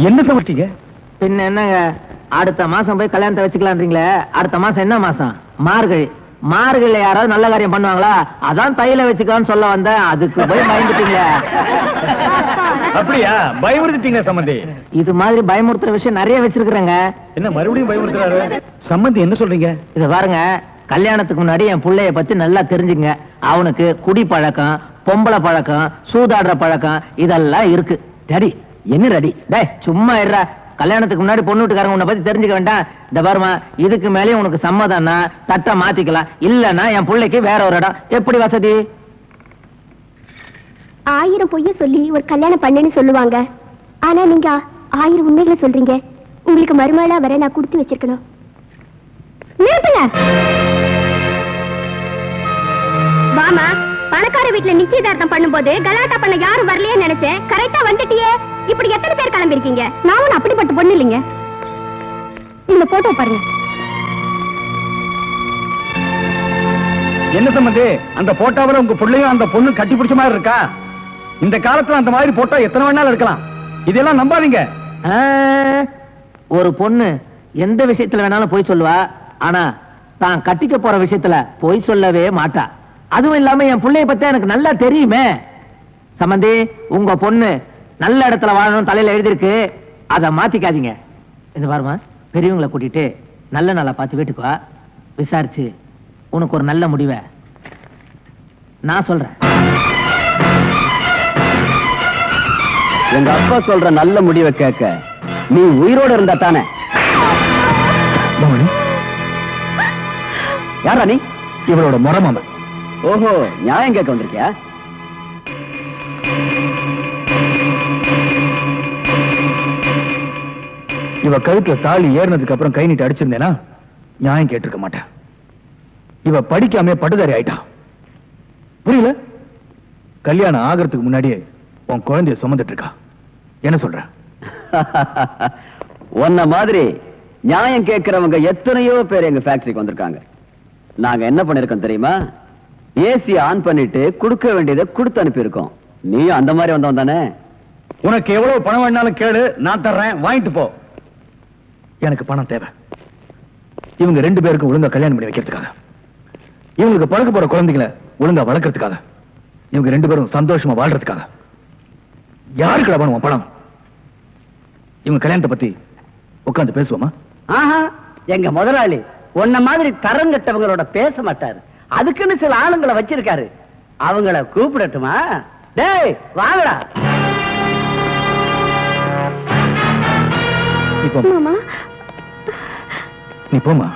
என்ன சொல்லிட்டீங்க? பின்ன என்னங்க, அடுத்த மாசம் போய் கல்யாணத்தை வச்சுக்கலான்றீங்களே, அடுத்த மாசம் என்ன மாசம்? மார்கழி. மார்கழில யாராவது நல்ல காரியம் பண்ணுவாங்களா? அதான் தையில வச்சுக்கலாம்னு சொல்ல வந்தேன், அதுக்கு போய் பயந்துட்டீங்களே. அப்படியா? பயமுறுத்திட்டீங்க சம்பந்தி. இது மாதிரி பயமுறுத்துற விஷயம் நிறைய வச்சிருக்கிறேங்க. என்ன மறுபடியும் பயமுறுத்துறாரு? சம்பந்தி என்ன சொல்றீங்க? இத பாருங்க, கல்யாணத்துக்கு முன்னாடி என் புள்ளைய பத்தி நல்லா தெரிஞ்சுங்க. அவனுக்கு குடி பழக்கம், பொம்பளை பழக்கம், சூதாடுற பழக்கம் இதெல்லாம் இருக்கு. ரெடி என்ன ரெடி? டேய் சும்மா இருடா. கல்யாணத்துக்கு முன்னாடி பொண்ணு வீட்டுக்காரங்க உன்னை பத்தி தெரிஞ்சுக்க வேண்டாம். இந்த பாருமா, இதுக்கு மேலே உனக்கு சம்மதம்னா தட்டை மாத்திக்கலாம், இல்லன்னா என் பிள்ளைக்கு வேற ஒரு இடம். எப்படி வசதி? 1000 பொய்ய சொல்லி ஒரு கல்யாணம் பண்ணேன்னு சொல்லுவாங்க. ஆனா நீங்க 1000 உண்மைகளை சொல்றீங்க. உங்களுக்கு மருமகளா வர நான் கொடுத்து வச்சிருக்கணும். நிறுத்துங்க. வாமா, பணக்கார வீட்டுல நிச்சயதார்த்தம் பண்ணும்போது கலாட்டா பண்ண யாரும் வரலையே நினைச்சேன். கரெக்டா வந்துட்டியே. இப்படி எத்தனை பேர் கிளம்பி இருக்கீங்க? நான் ஒன்னும் அப்படிப்பட்ட பொண்ணு இல்லைங்க. இந்த போட்டோ பாருங்க. என்ன சம்பந்தி, அந்த போட்டோவில் உங்க பிள்ளையும் அந்த பொண்ணு கட்டி பிடிச்ச மாதிரி இருக்கா? இந்த காலத்துல அந்த மாதிரி போட்டோ எத்தனை வேணாலும் இருக்கலாம். இதெல்லாம் நம்பாதீங்க. ஒரு பொண்ணு எந்த விஷயத்துல வேணாலும் போய் சொல்லுவா, ஆனா தான் கட்டிக்க போற விஷயத்துல போய் சொல்லவே மாட்டா. அதுவும் இல்லாம என் பிள்ளைய பத்தி எனக்கு நல்லா தெரியுமே. சம்பந்தி, உங்க பொண்ணு நல்ல இடத்துல வாழணும் தலையில எழுதிருக்கு, அதை மாத்திக்காதீங்க. இந்த பாருமா, பெரியவங்களை கூட்டிட்டு நல்ல நாளா பார்த்து வீட்டுக்கு வா. விசாரிச்சு உனக்கு ஒரு நல்ல முடிவை நான் சொல்றேன். எங்க அப்பா சொல்ற நல்ல முடிவை கேட்க நீ உயிரோட இருந்தா தானே. யாரா நீ? இவளோட முறமாம. ஓஹோ, நியாயம் கேட்க வந்திருக்கியா? இவ கழுத்துல தாலி ஏறினதுக்கு அப்புறம் கை நீட்டு அடிச்சிருந்தேனா நியாயம் கேட்டிருக்க மாட்டேன். இவ படிக்காம படுதாரி ஆயிட்டான். புரியல? கல்யாணம் ஆகிறதுக்கு முன்னாடியே உன் குழந்தைய சுமந்துட்டு இருக்கா. என்ன சொல்ற? உன்ன மாதிரி நியாயம் கேட்கிறவங்க எத்தனையோ பேர் எங்க ஃபேக்டரிக்கு வந்திருக்காங்க. நாங்க என்ன பண்ணிருக்கோம் தெரியுமா? ஏசி ஆன் பண்ணிட்டு கொடுக்க வேண்டியதை கொடுத்து அனுப்பி இருக்கோம். நீ அந்த மாதிரி வந்தவன் தானே? உனக்கு எவ்வளவு பணம் வேணாலும் கேளு, நான் தர்றேன், வாங்கிட்டு போ. எனக்கு பணம் தேவை. இவங்க 2 பேருக்கும் ஒழுங்கா கல்யாணம் பண்ணி வைக்கிறதுக்காக, இவங்களுக்கு பழக்க போற குழந்தைகளை ஒழுங்கா வளர்க்கறதுக்காக, இவங்க 2 பேரும் சந்தோஷமா வாழ்றதுக்காக. யாருக்கு வேணும் பணம்? இவங்க கல்யாணத்தை பத்தி உட்கார்ந்து பேசுவோமா? ஆஹா, எங்க முதலாளி உன்ன மாதிரி தரங்கட்டவங்களோட பேச மாட்டாரு. அதுக்குன்னு சில ஆளுங்களை வச்சிருக்காரு. அவங்கள கூப்பிடட்டுமா? டேய் வாங்கடா. நீ போமா.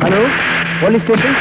Hello, police station.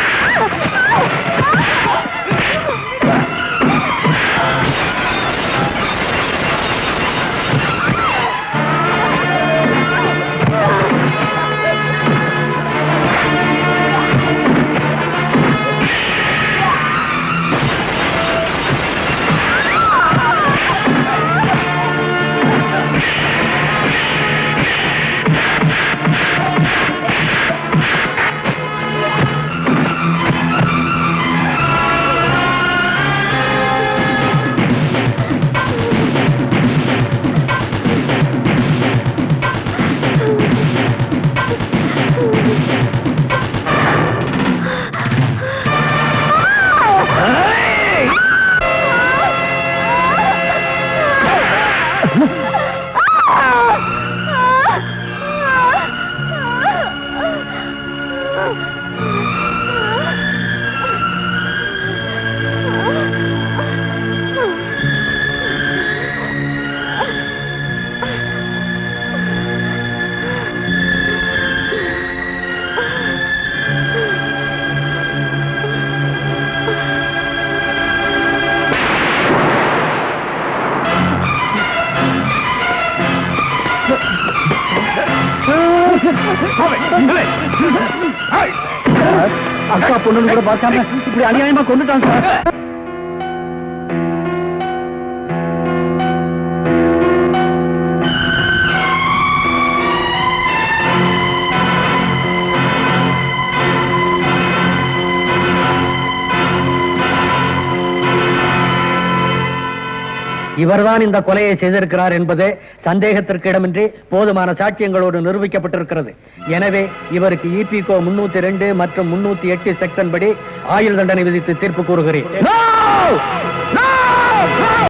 அக்கா பொண்ணுன்னு கூட பார்க்காம இப்படி அநியாயமா கொண்டுட்டாங்க சார். இவர்தான் இந்த கொலையை செய்திருக்கிறார் என்பது சந்தேகத்திற்கு இடமின்றி போதுமான சாட்சியங்களோடு நிரூபிக்கப்பட்டிருக்கிறது. எனவே இவருக்கு EPCO 302 மற்றும் 308 செக்ஷன் படி ஆயுள் தண்டனை விதித்து தீர்ப்பு கூறுகிறேன்.